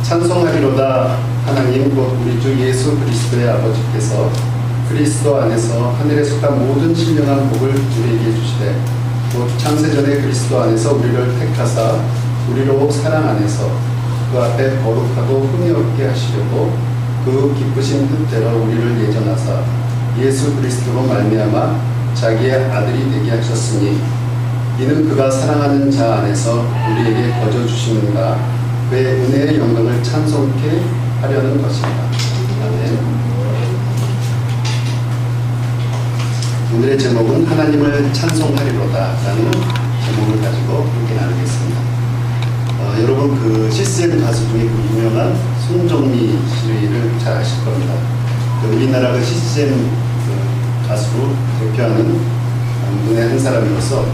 찬송하리로다. 하나님 곧 우리 주 예수 그리스도의 아버지께서 그리스도 안에서 하늘에 속한 모든 신령한 복을 우리에게 주시되 곧 창세전에 그리스도 안에서 우리를 택하사 우리로 사랑 안에서 그 앞에 거룩하고 흠이 없게 하시려고 그 기쁘신 뜻대로 우리를 예정하사 예수 그리스도로 말미암아 자기의 아들이 되게 하셨으니 이는 그가 사랑하는 자 안에서 우리에게 거저 주시는가 그의 은혜의 영광을 찬송케 하려는 것입니다. 아멘. 오늘의 제목은 하나님을 찬송하리로다 라는 제목을 가지고 함께 나누겠습니다. 여러분 그 CCM 가수 중에 그 유명한 손정미 씨를 잘 아실 겁니다. 우리나라 그 CCM 그 가수로 대표하는 분의 한 사람으로서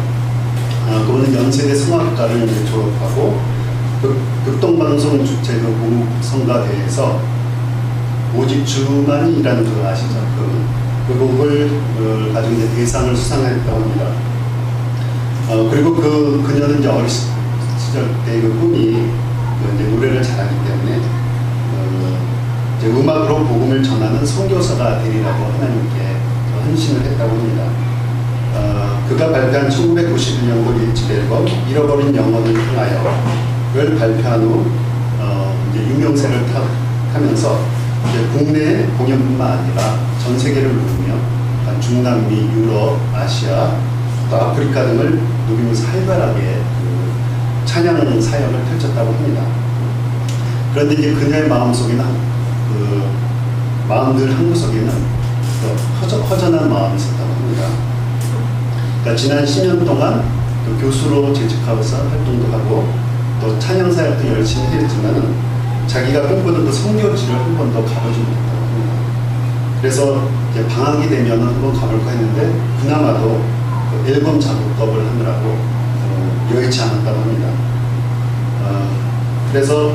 그분은 연세대 성악과를 졸업하고 극동방송 주최 그 공성가대회에서 오직 주만이 라는 걸 아시죠? 그 곡을 가지고 이제 대상을 수상했다고 합니다. 그리고 그녀는 이제 어린 시절 때 그 꿈이 이제 노래를 잘하기 때문에 이제 음악으로 복음을 전하는 선교사가 되리라고 하나님께 헌신을 했다고 합니다. 그가 발표한 1991년도 1집 앨범 잃어버린 영혼을 향하여를 발표한 후 이제 유명세를 타면서 이제 국내 공연뿐만 아니라 전 세계를 누비며 중남미, 유럽, 아시아, 또 아프리카 등을 누비면서 활발하게 찬양 사역을 펼쳤다고 합니다. 그런데 이제 그녀의 마음속에는 마음들 한구석에는 허전한 마음이 있었다고 합니다. 그러니까 지난 10년 동안 또 교수로 재직하면서 활동도 하고 또 찬양 사역도 열심히 했지만 자기가 꿈꾸던 그 선교지를 한 번도 가보지 못했다고 합니다. 그래서 이제 방학이 되면 한번 가볼까 했는데 그나마도 그 앨범 작업을 하느라고 여의치 않았다고 합니다. 그래서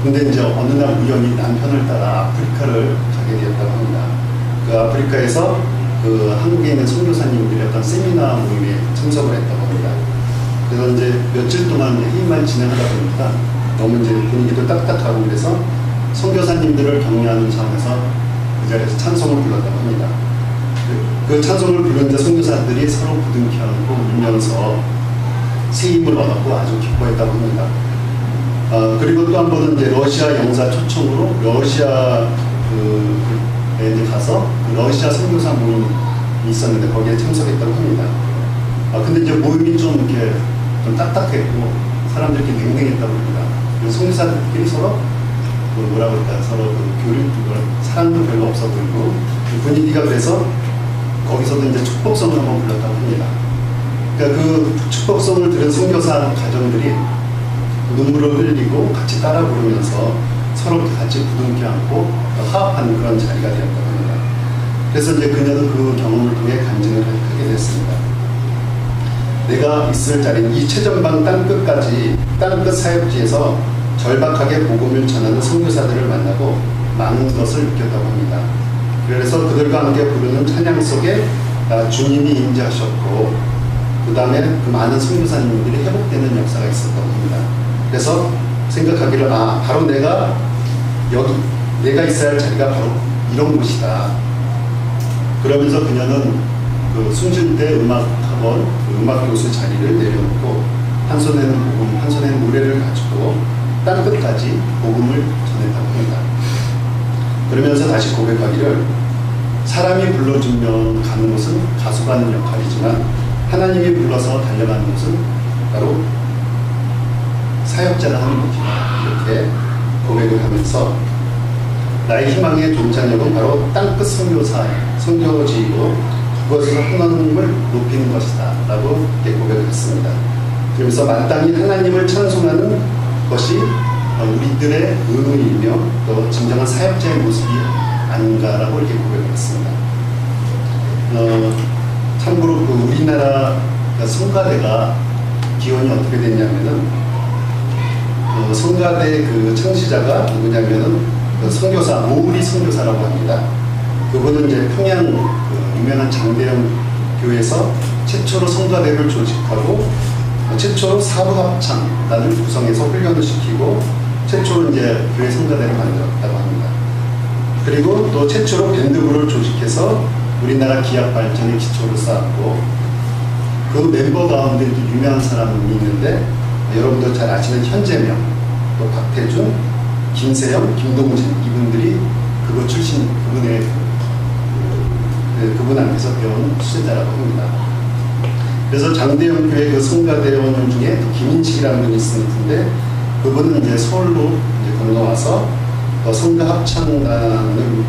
근데 이제 어느 날 우연히 남편을 따라 아프리카를 가게 되었다고 합니다. 그 아프리카에서 그 한국에 있는 선교사님들의 어떤 세미나 모임에 참석을 했다고 합니다. 그래서 이제 며칠 동안 회의만 진행하다 보니까 너무 이제 분위기도 딱딱하고 그래서 선교사님들을 격려하는 차원에서 그 자리에서 찬송을 불렀다고 합니다. 그 찬송을 부르는데 선교사들이 서로 부둥켜 안고 울면서 새 힘을 얻었고 아주 기뻐했다고 합니다. 그리고 또 한 번은 이제 러시아 영사 초청으로 러시아에 이제 가서 러시아 선교사 모임이 있었는데 거기에 참석했다고 합니다. 근데 이제 모임이 좀 이렇게 좀 딱딱했고 사람들끼리 냉랭했다고 합니다. 선교사들끼리 서로 뭐라 그럴까 서로 사랑도 별로 없어 보이고 분위기가 그래서 거기서도 이제 축복성을 한번 불렀다고 합니다. 그러니까 그 축복성을 들은 선교사 가정들이 눈물을 흘리고 같이 따라 부르면서 서로 같이 부둥켜 안고 화합하는 그런 자리가 되었다고 합니다. 그래서 이제 그녀는 그 경험을 통해 간증을 하게 됐습니다. 내가 있을 자리는 이 최전방 땅끝 사역지에서 절박하게 복음을 전하는 선교사들을 만나고 많은 것을 느꼈다고 합니다. 그래서 그들과 함께 부르는 찬양 속에 주님이 임재하셨고 그 다음에 그 많은 선교사님들이 회복되는 역사가 있었다고 합니다. 그래서 생각하기를 바로 내가 있어야 할 자리가 바로 이런 곳이다. 그러면서 그녀는 그 순실대 음악학원 음악 교수 자리를 내려놓고 한 손에는 복음, 한 손에는 노래를 가지고 땅끝까지 복음을 전했다고 합니다. 그러면서 다시 고백하기를 사람이 불러주면 가는 곳은 가수가 하는 역할이지만 하나님이 불러서 달려가는 곳은 바로 사역자가 하는 것이다. 이렇게 고백을 하면서 나의 희망의 종착역은 바로 땅끝 선교지이고 그것에서 하나님을 높이는 것이다 라고 이렇게 고백을 했습니다. 그러면서 마땅히 하나님을 찬송하는 것이 우리들의 의무이며 또 진정한 사역자의 모습이 아닌가라고 이렇게 고백을 했습니다. 참고로 그 우리나라 성가대가 기원이 어떻게 됐냐면은 성가대 그 창시자가 누구냐면은 그 선교사 오우리 선교사라고 합니다. 그분은 이제 평양 그 유명한 장대영 교회에서 최초로 성가대를 조직하고 최초로 사부합창단을 구성해서 훈련을 시키고 최초로 이제 교회 성가대를 만들었다고 합니다. 그리고 또 최초로 밴드부를 조직해서 우리나라 기업 발전의 기초를 쌓았고, 그 멤버 가운데 또 유명한 사람이 있는데, 여러분도 잘 아시는 현재명, 또 박태준, 김세영, 김동진, 이분들이 그거 출신, 그분한테서 배운 수제자라고 합니다. 그래서 장대영 교회 그 성가대원 중에 김인식이라는 분이 있었는데, 그분은 이제 서울로 이제 건너와서 성가 합창단을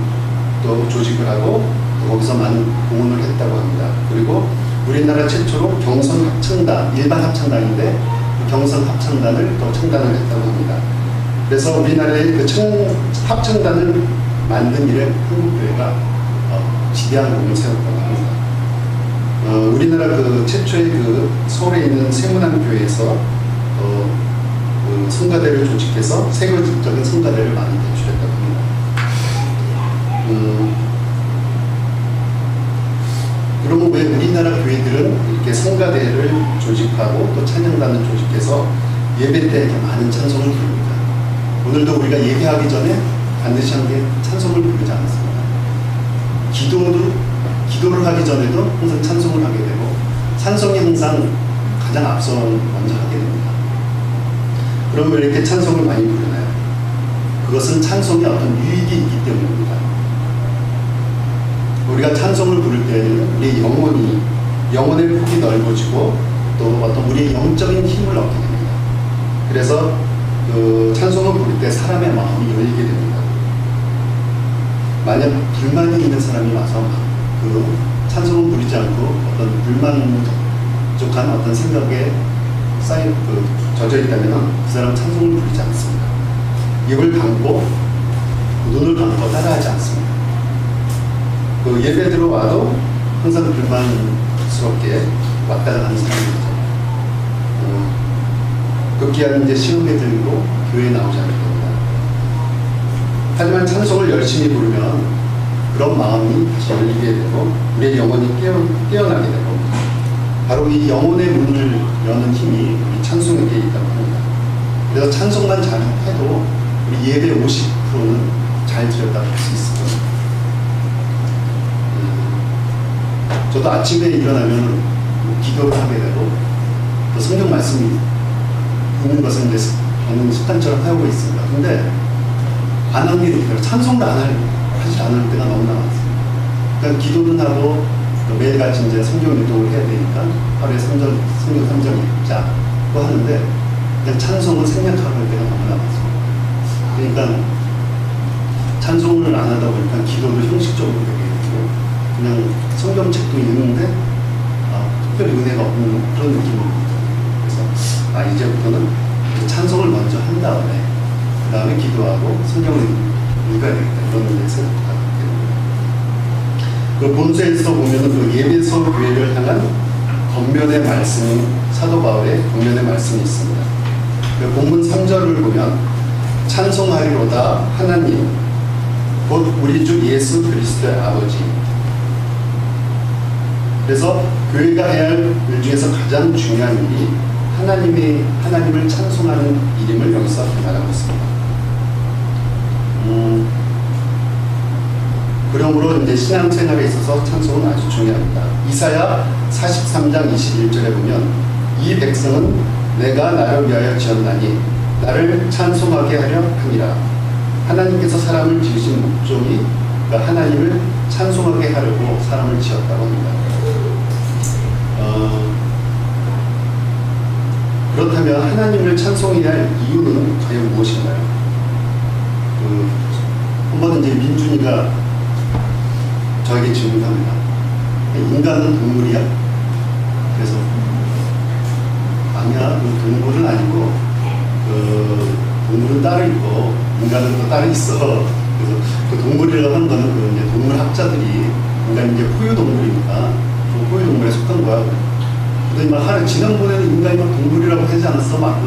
또 조직을 하고 또 거기서 많은 공헌을 했다고 합니다. 그리고 우리나라 최초로 경선 합창단, 일반 합창단인데 경선 합창단을 또 창단을 했다고 합니다. 그래서 우리나라의 그 합창단을 만든 일에 한국교회가 지대한 공을 세웠다고 합니다. 우리나라 그 최초의 그 서울에 있는 세문안교회에서 그 성가대를 조직해서 세계적인 성가대를 많이 대출했다고 합니다. 그러면 왜 우리나라 교회들은 이렇게 성가대를 조직하고 또 찬양단을 조직해서 예배 때 이렇게 많은 찬송을 부릅니다? 오늘도 우리가 예배하기 전에 반드시 함께 찬송을 부르지 않습니다. 기도를 하기 전에도 항상 찬송을 하게 되고, 찬송이 항상 가장 앞서 먼저 하게 됩니다. 그럼 왜 이렇게 찬송을 많이 부르나요? 그것은 찬송에 어떤 유익이 있기 때문입니다. 우리가 찬송을 부를 때는 우리의 영혼의 폭이 넓어지고 또 어떤 우리의 영적인 힘을 얻게 됩니다. 그래서 그 찬송을 부를 때 사람의 마음이 열리게 됩니다. 만약 불만이 있는 사람이 와서 그 찬송을 부르지 않고 어떤 불만족한 어떤 생각에 젖어 있다면 그 사람은 찬송을 부르지 않습니다. 입을 감고 눈을 감고 따라하지 않습니다. 그 예배 들어와도 항상 불만스럽게 왔다 가는 사람이죠. 급기야는 이제 시험에 들고 교회에 나오지 않을 겁니다. 하지만 찬송을 열심히 부르면 그런 마음이 다시 열리게 되고 우리의 영혼이 깨어나게 되고, 바로 이 영혼의 문을 여는 힘이 우리 찬송에게 있다고 합니다. 그래서 찬송만 잘해도 우리 예배 50%는 잘 드렸다고 할 수 있습니다. 저도 아침에 일어나면 기도를 하게 되고 또 성경 말씀이 있는 것을 이제 저는 습관처럼 하고 있습니다. 근데 안 하는 게 있어요. 찬송을 하지 않을 때가 너무나 많습니다. 그러니까 기도는 하고 매일같이 이제 성경 운동을 해야 되니까 하루에 성경 3절 읽자고 하는데 그냥 찬송은 생략하고 할 때가 너무나 많습니다. 그러니까 찬송을 안 하다 보니까 기도도 형식적으로 되게 되고 그냥 성경책도 읽는데 특별히 은혜가 없는 그런 느낌입니다. 그래서 이제부터는 찬송을 먼저 한 다음에 그 다음에 기도하고 성경을 읽어야 되겠다, 이런 생각도 갖게 됩니다. 그 본서에서 보면은 그 예배소 교회를 향한 권면의 말씀이, 사도 바울의 권면의 말씀이 있습니다. 그 본문 3절을 보면 찬송하리로다 하나님 곧 우리 주 예수 그리스도의 아버지. 그래서 교회가 해야 할 일 중에서 가장 중요한 일이 하나님을 찬송하는 일임을 여기서 말하고 있습니다. 그러므로 이제 신앙생활에 있어서 찬송은 아주 중요합니다. 이사야 43장 21절에 보면 이 백성은 내가 나를 위하여 지었나니 나를 찬송하게 하려 함이라. 하나님께서 사람을 지으신 목적이 하나님을 찬송하게 하려고 사람을 지었다고 합니다. 그렇다면 하나님을 찬송해야 할 이유는 과연 무엇인가요? 한번 이제 민준이가 저에게 질문합니다. 인간은 동물이야? 그래서 아니야, 동물은 아니고 동물은 따로 있고 인간은 또 따로 있어. 그래서 그 동물이라고 하는 거는 그 이제 동물 학자들이 인간이 이제 포유동물이니까 그 포유동물에 속한 거야. 그러더니 막 지난번에는 인간이 막 동물이라고 하지 않았어? 막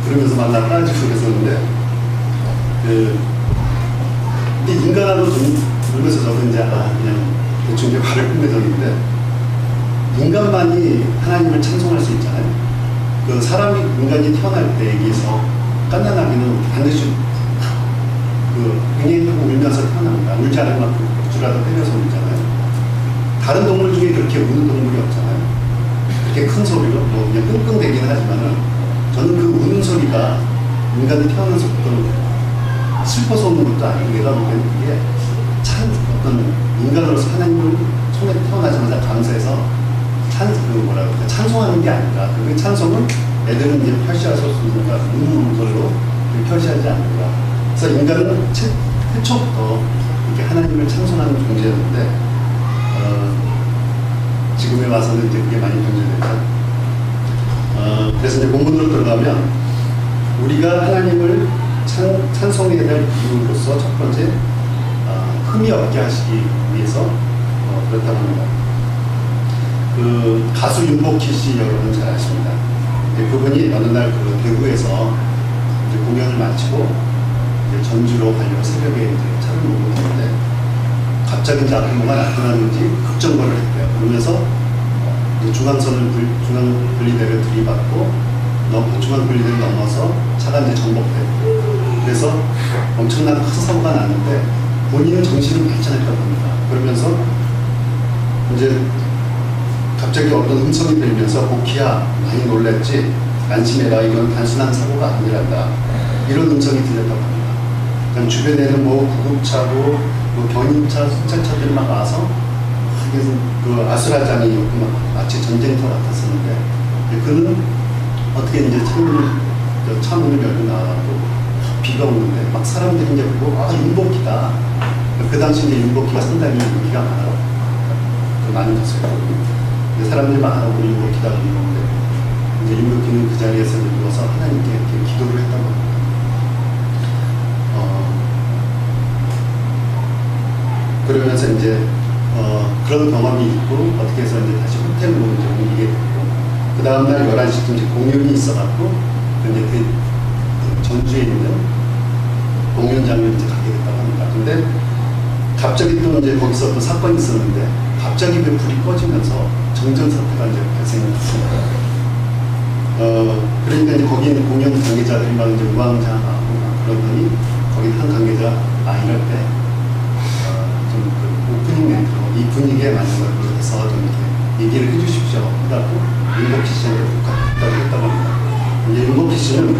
그러면서 막 나 따지고 그랬었는데 근데 인간하고 놀면서 저는 이제 그냥 대충 이제 말을 끝내줬는데, 인간만이 하나님을 찬송할 수 있잖아요. 그 인간이 태어날 때에서 갓난아기는 반드시 앵앵하고 울면서 태어납니다. 울지 않을 만큼 억지라도 때려서 울잖아요. 다른 동물 중에 그렇게 우는 동물이 없잖아요. 그렇게 큰 소리로 뭐 그냥 끙끙대기는 하지만은 저는 그 우는 소리가 인간이 태어나서부터 슬퍼서 우는 것도 아니고 내가 보기에는 그게 참 어떤 인간으로서 하나님을 손에 태어나자마자 감사해서 찬송하는 게 아닌가. 그 찬송은 애들은 이제 표시할 수 없으니까 우는 걸로 표시하지 않는가. 그래서 인간은 최초부터 이렇게 하나님을 찬송하는 존재였는데 지금에 와서는 이제 그게 많이 변질됐죠. 그래서 이제 본문으로 들어가면 우리가 하나님을 찬송해야 될 이유로서 첫 번째 흠이 없게 하시기 위해서 그렇다고 합니다. 그 가수 윤복희 씨 여러분 잘 아십니다. 그분이 어느 날 그 대구에서 이제 공연을 마치고 이제 전주로 가려고 새벽에 이제 차를 몰고 있는데 갑자기 이제 앞에 뭐가 나타났는지 급정거를 했대요. 그러면서 중앙 분리대를 들이받고 중앙 분리대를 넘어서 차가 이제 전복됐고 그래서 엄청난 큰 사고가 났는데 본인은 정신을 발전했다고 합니다. 그러면서 이제 갑자기 어떤 음성이 들리면서 복희야 많이 놀랬지? 안심해라. 이건 단순한 사고가 아니란다. 이런 음성이 들렸다고 합니다. 그러니까 주변에는 뭐 구급차고 뭐 견인차, 순찰차들이 막 와서 그 아수라장이었고 막 마치 전쟁터 같았었는데 그는 어떻게 이제 창문을 열고 나가고 비가 오는데 막 사람들이 이제 보고 윤복희다. 그 당시 이제 윤복희가 상당히 인기가 많이 갔어요. 사람들이 막 알아보고 윤복희다 그러는데 이제 윤복희는 그 자리에서 누워서 하나님께 이렇게 기도를 했다고 합니다. 그러면서 이제 그런 경험이 있고 어떻게 해서 이제 다시 호텔로 이제 옮기게 됐고 그 다음날 11시쯤 이제 공연이 있어갖고 이제 그 전주에 있는 공연장을 이제 가게 됐다고 합니다. 근데 갑자기 또 이제 거기서 또 사건이 있었는데 갑자기 그 불이 꺼지면서 정전사태가 이제 발생했습니다. 그러니까 이제 거기 있는 공연 관계자들이 막 이제 우왕좌왕하고 그러더니 거기 한 관계자 이럴 때 좀 그 오프닝 멘트로 이 분위기에 맞는 걸로 해서 좀 이렇게 얘기를 해주십시오. 해갖고 윤복희 씨한테 부탁을 했다고 합니다. 이제 윤복희 씨는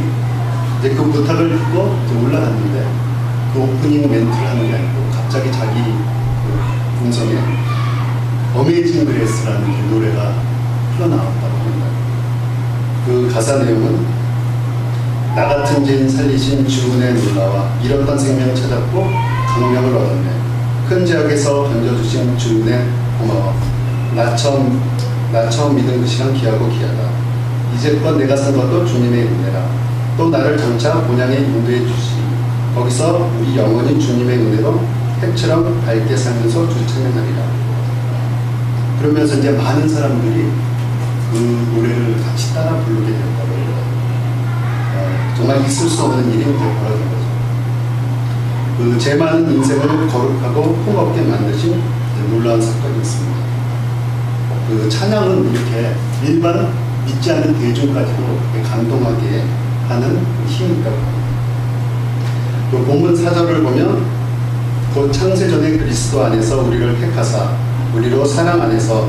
이제 그 부탁을 듣고 이제 올라갔는데 그 오프닝 멘트를 하는 게 아니고 갑자기 자기 그 음성에 어메이징 그레이스라는 그 노래가 흘러나왔다고 합니다. 그 가사 내용은 나 같은 죄인 살리신 주은의 놀라와 잃었던 생명 찾았고 강명을 얻었네. 큰 죄악에서 건져주신 주은의 고마워. 나 처음 믿은 그 시간 귀하고 귀하다. 이제껏 내가 산 것도 주님의 은혜라. 또 나를 장차 본향에 인도해 주시니 거기서 우리 영원히 주님의 은혜로 햇처럼 밝게 살면서 주 찬양하리라. 그러면서 이제 많은 사람들이 그 노래를 같이 따라 부르게 된다고 해요. 정말 있을 수 없는 일이 이제 벌어진 거죠. 그 죄 많은 인생을 거룩하고 흠없게 만드신 놀라운 사건이 있습니다. 그 찬양은 이렇게 일반 믿지 않는 대중까지도 감동하게 하는 힘이 있다고 합니다. 그 본문 4절을 보면 곧 창세전에 그리스도 안에서 우리를 택하사 우리로 사랑 안에서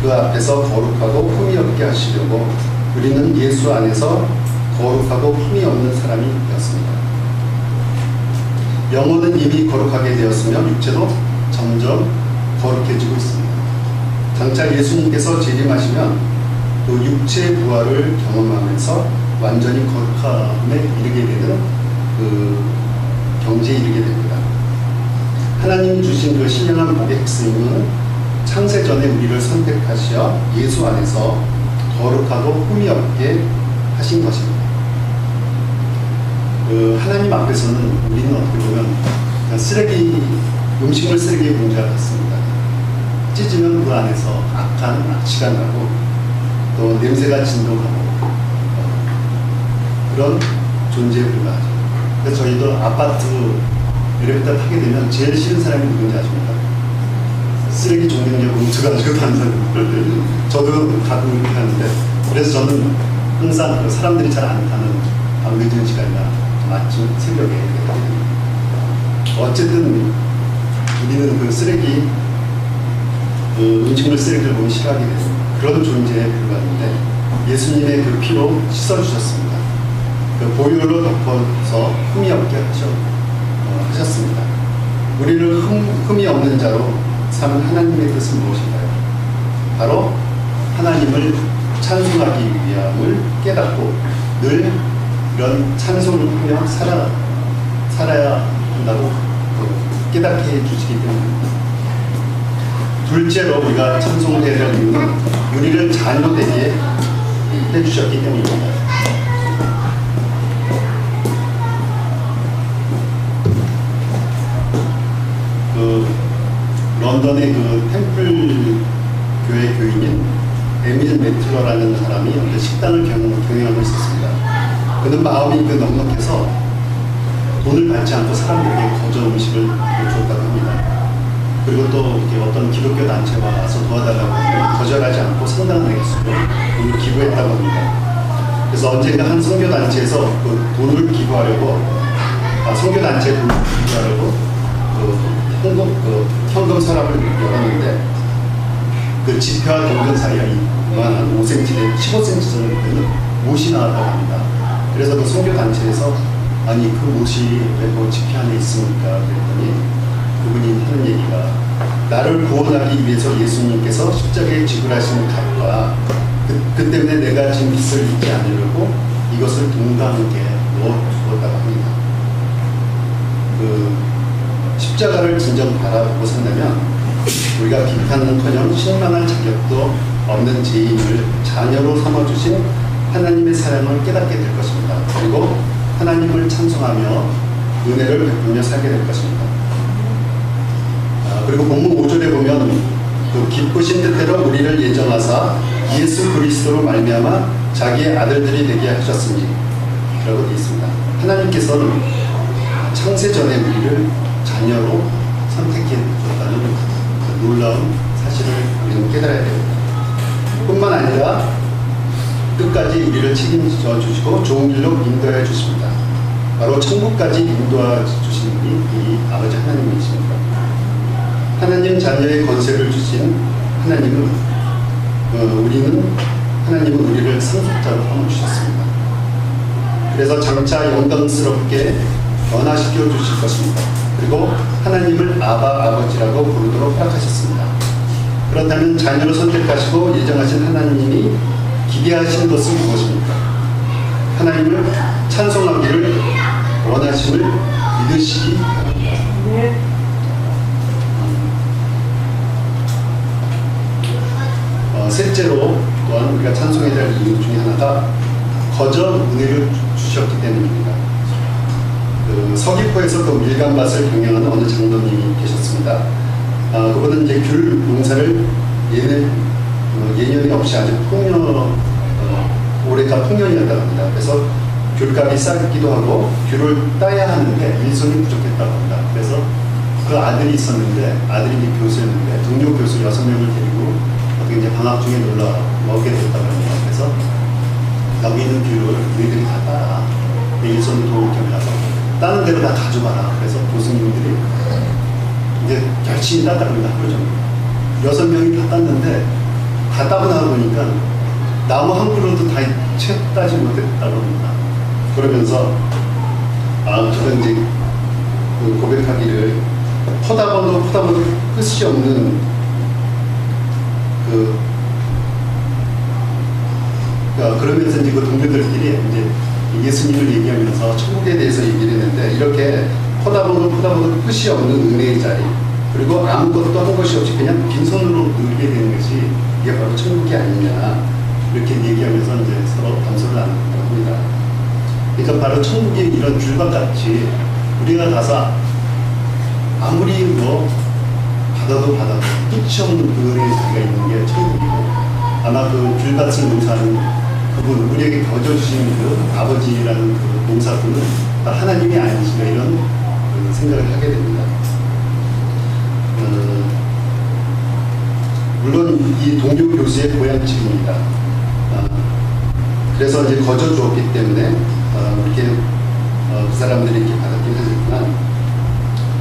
그 앞에서 거룩하고 흠이 없게 하시려고 우리는 예수 안에서 거룩하고 흠이 없는 사람이 되었습니다. 영혼은 이미 거룩하게 되었으며 육체도 점점 거룩해지고 있습니다. 장차 예수님께서 재림하시면 또 육체의 부활을 경험하면서 완전히 거룩함에 이르게 되는 그 경지에 이르게 됩니다. 하나님이 주신 그 신령한 복의 핵심은 창세전에 우리를 선택하시어 예수 안에서 거룩하고 흠이 없게 하신 것입니다. 그 하나님 앞에서는 우리는 어떻게 보면 음식물 쓰레기 봉지와 같습니다. 찢으면 그 안에서 악한 악취가 나고 또 냄새가 진동하고 그런 존재에 불과하죠. 그래서 저희도 아파트 엘리베이터 타게 되면 제일 싫은 사람이 누군지 아십니까? 쓰레기 종류를 뭉쳐가지고 다니는 저도 가끔 이렇게 하는데 그래서 저는 항상 사람들이 잘 안 타는 밤 늦은 시간이나 아침 새벽에 이렇게 하게 됩니다. 어쨌든 우리는 그 쓰레기, 그 음식물 쓰레기를 보면 싫어하게 되는 그런 존재에 불과한데 예수님의 그 피로 씻어주셨습니다. 그 보혈로 덮어서 흠이 없게 하셨습니다. 우리를 흠이 없는 자로 삼은 하나님의 뜻은 무엇인가요? 바로 하나님을 찬송하기 위함을 깨닫고 늘 이런 찬송을 하며 살아야 한다고 깨닫게 해주시기 때문입니다. 둘째로 우리가 찬송해야 될 이유는 우리를 자녀 되게 해주셨기 때문입니다. 런던의 그 템플 교회 교인인 에밀 매틀러라는 사람이 어떤 식당을 경영하고 있었습니다. 그는 마음이 넉넉해서 돈을 받지 않고 사람들에게 거저 음식을 줬다고 합니다. 그리고 또 이렇게 어떤 기독교 단체가 와서 도와달라고 하면 거절하지 않고 상당한 액수로 돈을 기부했다고 합니다. 그래서 언젠가 한 선교단체에서 그 돈을 기부하려고, 선교단체에 돈을 기부하려고 현금 서랍을 열었는데 그 지폐와 동전 사이에 이만한 5cm, 15cm 정도 되는 못이 나왔다고 합니다. 그래서 그 선교단체에서 아니 그 못이 왜 그 지폐 안에 있습니까? 그랬더니 그분이 하는 얘기가 나를 구원하기 위해서 예수님께서 십자가에 지불하신 값과 그 때문에 내가 지금 빚을 잊지 않으려고 이것을 동감하게 넣어주었다고 합니다. 그 십자가를 진정 바라보고 산다면 우리가 비판은커녕 실망할 자격도 없는 죄인을 자녀로 삼아주신 하나님의 사랑을 깨닫게 될 것입니다. 그리고 하나님을 찬송하며 은혜를 베풀며 살게 될 것입니다. 그리고 본문 5절에 보면 그 기쁘신 뜻대로 우리를 예정하사 예수 그리스도로 말미암아 자기의 아들들이 되게 하셨으니 라고 되어 있습니다. 하나님께서는 창세 전에 우리를 자녀로 선택해 줬다는 그 놀라운 사실을 우리는 깨달아야 됩니다. 뿐만 아니라 끝까지 우리를 책임져 주시고 좋은 길로 인도해 주십니다. 바로 천국까지 인도해 주신 분이 이 아버지 하나님이십니다. 하나님 자녀의 권세를 주신 하나님은 하나님은 우리를 상속자로 삼아주셨습니다. 그래서 장차 영광스럽게 변화시켜 주실 것입니다. 그리고 하나님을 아버지라고 부르도록 허락하셨습니다. 그렇다면 자녀를 선택하시고 예정하신 하나님이 기대하신 것은 무엇입니까? 하나님을 찬송하기를 원하심을 믿으시기 바랍니다. 셋째로 또한 우리가 찬송해야 될 이유 중에 하나가 거저 은혜를 주셨기 때문입니다. 서귀포에서 그 밀감밭을 경영하는 어느 장로님이 계셨습니다. 그분은 이제 귤 농사를 예년이 없이 아주 올해가 풍년이었다고 합니다. 그래서 귤값이 싸기도 하고 귤을 따야 하는데 일손이 부족했다고 합니다. 그래서 그 아들이 있었는데 아들이 교수였는데 동료 교수 6명을 데리고 어떻게 이제 방학 중에 놀러 오게 됐다고 합니다. 그래서 여기 있는 귤을 너희들이 다 따라 일손을 도울 겸이라서 따는 대로 다 가져가라. 그래서 교수님들이 이제 열심히 따다니다 그러죠. 6명이 다 땄는데 다 따고 나서 보니까 나무 한 그루도 다 채 따지 못했다고 합니다. 그러면서 저는 이제 그 고백하기를 퍼다 봐도 끝이 없는 그러면서 이제 그 동료들끼리 이제 예수님을 얘기하면서 천국에 대해서 얘기를 했는데 이렇게 퍼다 봐도 끝이 없는 은혜의 자리 그리고 아무것도 한 것이 없이 그냥 빈손으로 누리게 되는 것이 이게 바로 천국이 아니냐 이렇게 얘기하면서 이제 서로 담소를 나눈다고 합니다. 그러니까 바로 천국이 이런 귤밭같이 우리가 가서 아무리 받아도 끝이 없는 그 은혜의 자리가 있는 게 천국이고 아마 그 귤밭을 농사하는 그분, 우리에게 거저주신 그 아버지라는 그 농사꾼은 하나님이 아니신가 이런 생각을 하게 됩니다. 물론 이 동료 교수의 고향집입니다. 그래서 이제 거저 주었기 때문에 이렇게 그 사람들이 이렇게 받았긴 하지만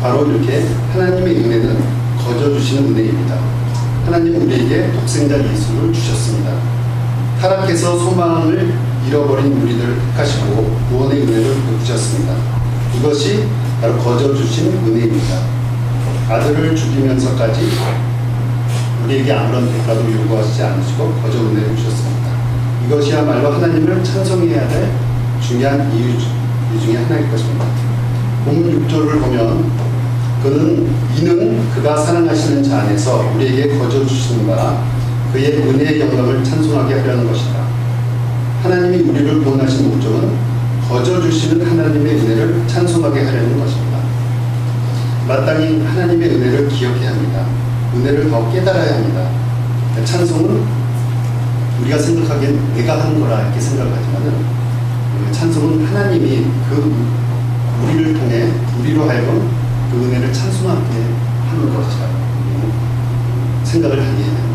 바로 이렇게 하나님의 은혜는 거저 주시는 은혜입니다. 하나님은 우리에게 독생자 예수를 주셨습니다. 타락해서 소망을 잃어버린 우리들을 택하시고 구원의 은혜를 베푸셨습니다. 이것이 바로 거저 주신 은혜입니다. 아들을 죽이면서까지 우리에게 아무런 대가도 요구하시지 않으시고 거저 은혜를 주셨습니다. 이것이야말로 하나님을 찬송해야 될 중요한 이유 중에 하나일 것입니다. 본문 6절을 보면 이는 그가 사랑하시는 자 안에서 우리에게 거저 주시는 바 그의 은혜의 영광을 찬송하게 하려는 것이다. 하나님이 우리를 구원하신 목적은 거저 주시는 하나님의 은혜를 찬송하게 하려는 것입니다. 마땅히 하나님의 은혜를 기억해야 합니다. 은혜를 더 깨달아야 합니다. 찬송은 우리가 생각하기엔 내가 하는 거라 이렇게 생각하지만은 찬송은 하나님이 우리를 통해 우리로 하여금 그 은혜를 찬송하게 하는 것이라고 생각을 하게 됩니다.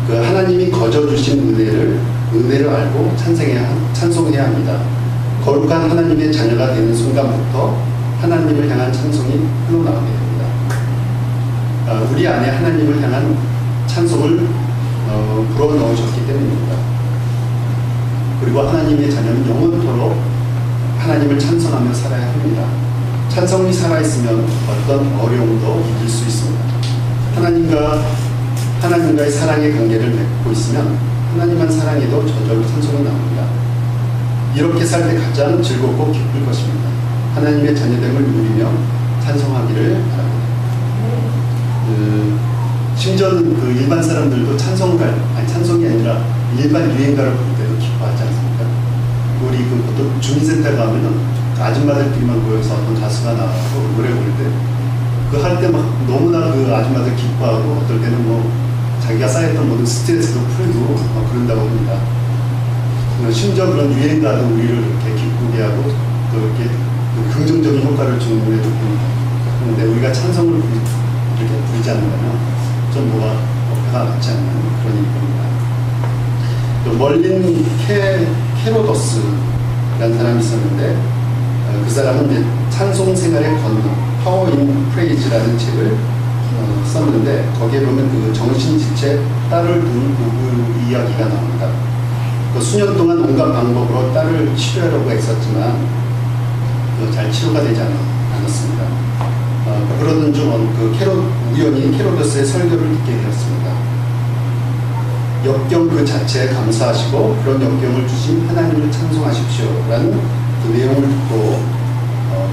그 하나님이 거저 주신 은혜를 알고 찬송해야 합니다. 거룩한 하나님의 자녀가 되는 순간부터 하나님을 향한 찬송이 흘러나오게 됩니다. 우리 안에 하나님을 향한 찬송을 불어넣으셨기 때문입니다. 그리고 하나님의 자녀는 영원토록 하나님을 찬송하며 살아야 합니다. 찬송이 살아있으면 어떤 어려움도 이길 수 있습니다. 하나님과의 사랑의 관계를 맺고 있으면 하나님만 사랑해도 저절로 찬송이 나옵니다. 이렇게 살 때 가장 즐겁고 기쁠 것입니다. 하나님의 자녀됨을 누리며 찬송하기를 바랍니다. 심지어는 그 일반 사람들도 찬송이 아니라 일반 유행가를 부를 때도 기뻐하지 않습니까? 우리 보통 주민센터 가면은 아줌마들끼리만 모여서 어떤 가수가 나와서 노래 부를 때 그 할 때 막 너무나 그 아줌마들 기뻐하고 어떨 때는 뭐 자기가 쌓였던 모든 스트레스도 풀고 막 그런다고 합니다. 심지어 그런 유행가도 우리를 이렇게 기쁘게 하고 또 이렇게 긍정적인 효과를 주는 노래도 부르는데 우리가 찬송을 이렇게 부르지 않으면 좀 뭐가 배가 맞지 않는 그런 일입니다. 또 멀린 캐로더스라는 사람이 있었는데 그 사람은 이제 찬송 생활의 권능 파워 인 프레이즈라는 책을 썼는데 거기에 보면 그 정신지체 딸을 둔 부부 이야기가 나옵니다. 그 수년 동안 온갖 방법으로 딸을 치료하려고 했었지만 잘 치료가 되지 않았습니다. 그러던 중 우연히 캐로더스의 설교를 듣게 되었습니다. 역경 그 자체에 감사하시고 그런 역경을 주신 하나님을 찬송하십시오라는 그 내용을 듣고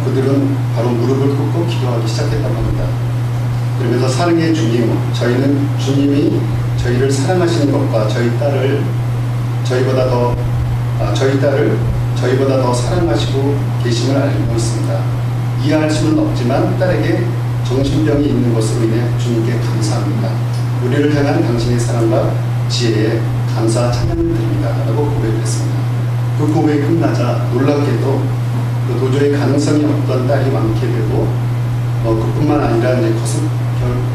그들은 바로 무릎을 꿇고 기도하기 시작했다고 합니다. 그러면서 사랑의 주님, 저희는 주님이 저희를 사랑하시는 것과 저희 딸을 저희보다 더 사랑하시고 계심을 알고 있습니다. 이해할 수는 없지만 딸에게 정신병이 있는 것으로 인해 주님께 감사합니다. 우리를 향한 당신의 사랑과 지혜에 감사 찬양을 드립니다. 라고 고백했습니다. 그 고백이 끝나자 놀랍게도 도저히 가능성이 없던 딸이 많게 되고 그뿐만 아니라 이제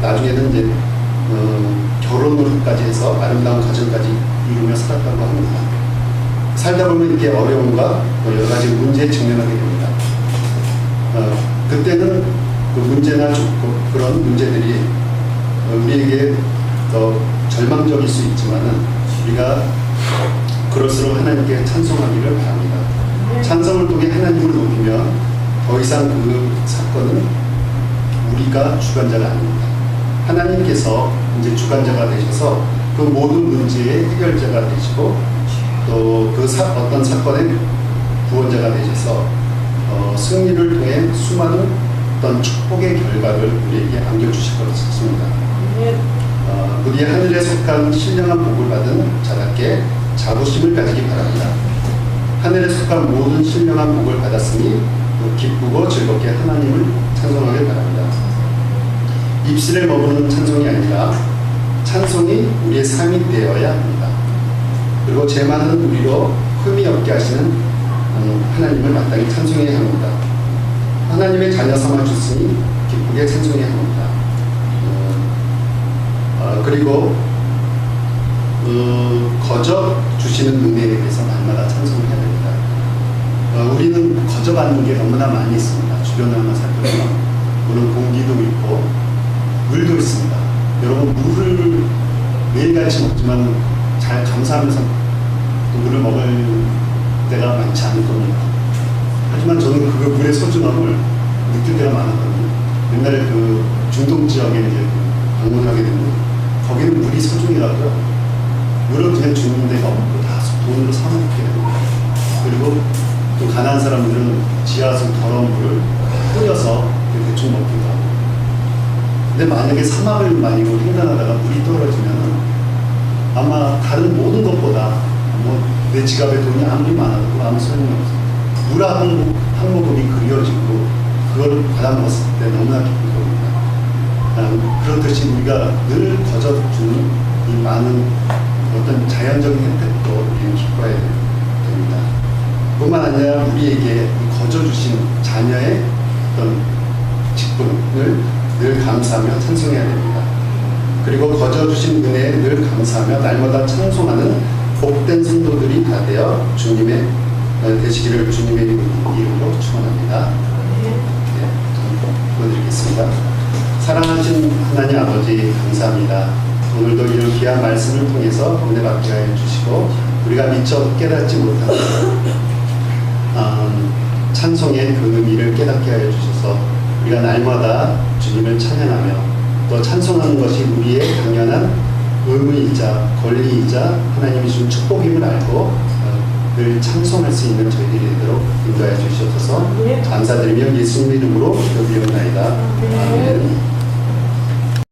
나중에는 이제 결혼으로까지 해서 아름다운 가정까지 이루며 살았다고 합니다. 살다 보면 이렇게 어려움과 여러 가지 문제에 직면하게 됩니다. 그때는 그 문제나 그런 문제들이 우리에게 더 절망적일 수 있지만은 우리가 그럴수록 하나님께 찬송하기를 바랍니다. 찬송을 통해 하나님을 높이면 더 이상 그 사건은 우리가 주관자가 아닙니다. 하나님께서 이제 주관자가 되셔서 그 모든 문제의 해결자가 되시고 또 그 어떤 사건의 구원자가 되셔서 승리를 통해 수많은 어떤 축복의 결과를 우리에게 안겨주실 것같습니다. 우리 하늘에 속한 신령한 복을 받은 자답게 자부심을 가지기 바랍니다. 하늘에 속한 모든 신령한 복을 받았으니 기쁘고 즐겁게 하나님을 찬송하길 바랍니다. 입술에 머무는 찬송이 아니라 찬송이 우리의 삶이 되어야 합니다. 그리고 죄 많은 우리로 흠이 없게 하시는 하나님을 마땅히 찬송해야 합니다. 하나님의 자녀 삼아 주시니 기쁘게 찬송해야 합니다. 그리고 거저 주시는 은혜에 대해서 날마다 찬송해야 됩니다. 우리는 거저 받는 게 너무나 많이 있습니다. 주변을 한번 살펴보면 물론 공기도 있고 물도 있습니다. 여러분 물을 매일같이 먹지만 잘 감사하면서 또 물을 먹을 때가 많지 않을 겁니다. 하지만 저는 그 물의 소중함을 느낄 때가 많았거든요. 옛날에 그 중동 지역에 이제 방문하게 되면 거기는 물이 소중이라고요. 물을 그냥 주는 데가 없고 다 돈으로 사먹게 됩니다. 그리고 또 가난한 사람들은 지하수 더러운 물을 뿌려서 대충 먹기도 하고. 근데 만약에 사막을 마니고 횡단하다가 물이 떨어지면 아마 다른 모든 것보다 내 지갑에 돈이 아무리 많아도 아무 소용이 없어요. 물 한 모금이 그리워지고 그걸 받아먹었을 때 너무나 기쁜 겁니다. 그렇듯이 우리가 늘 거저주는 이 많은 어떤 자연적인 혜택도 우리는 기뻐해야 됩니다. 뿐만 아니라 우리에게 거저 주신 자녀의 어떤 직분을 늘 감사하며 찬송해야 됩니다. 그리고 거저 주신 은혜에 늘 감사하며 날마다 찬송하는 복된 성도들이 다 되어 주님의 되시기를 주님의 이름으로 축원합니다. 보여드리겠습니다. 사랑하신 하나님 아버지 감사합니다. 오늘도 이런 귀한 말씀을 통해서 은혜 받게 하여 주시고 우리가 미처 깨닫지 못한 찬송의 그 의미를 깨닫게 하여 주셔서 우리가 날마다 주님을 찬양하며 또 찬송하는 것이 우리의 당연한 의무이자 권리이자 하나님이 준 축복임을 알고 늘 찬송할 수 있는 저희들이 되도록 인도하여 주셔서 감사드리며 예수님 이름으로 기도드리옵나이다. 아멘.